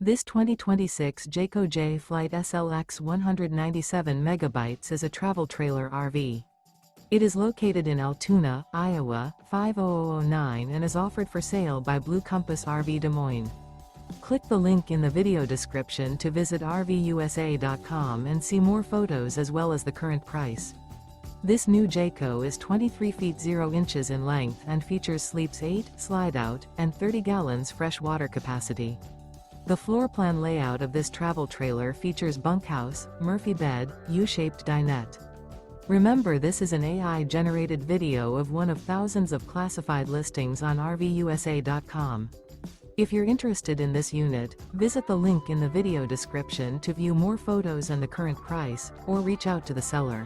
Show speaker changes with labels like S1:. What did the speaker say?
S1: This 2026 Jayco Jay Flight SLX 197 megabytes is a travel trailer RV. It is located in Altoona, Iowa, 50009 and is offered for sale by Blue Compass RV Des Moines. Click the link in the video description to visit RVUSA.com and see more photos as well as the current price. This new Jayco is 23 feet 0 inches in length and features sleeps 8, Slideout, and 30 gallons fresh water capacity. The floor plan layout of this travel trailer features bunkhouse, Murphy bed, U-shaped dinette. Remember, this is an AI-generated video of one of thousands of classified listings on RVUSA.com. If you're interested in this unit, visit the link in the video description to view more photos and the current price, or reach out to the seller.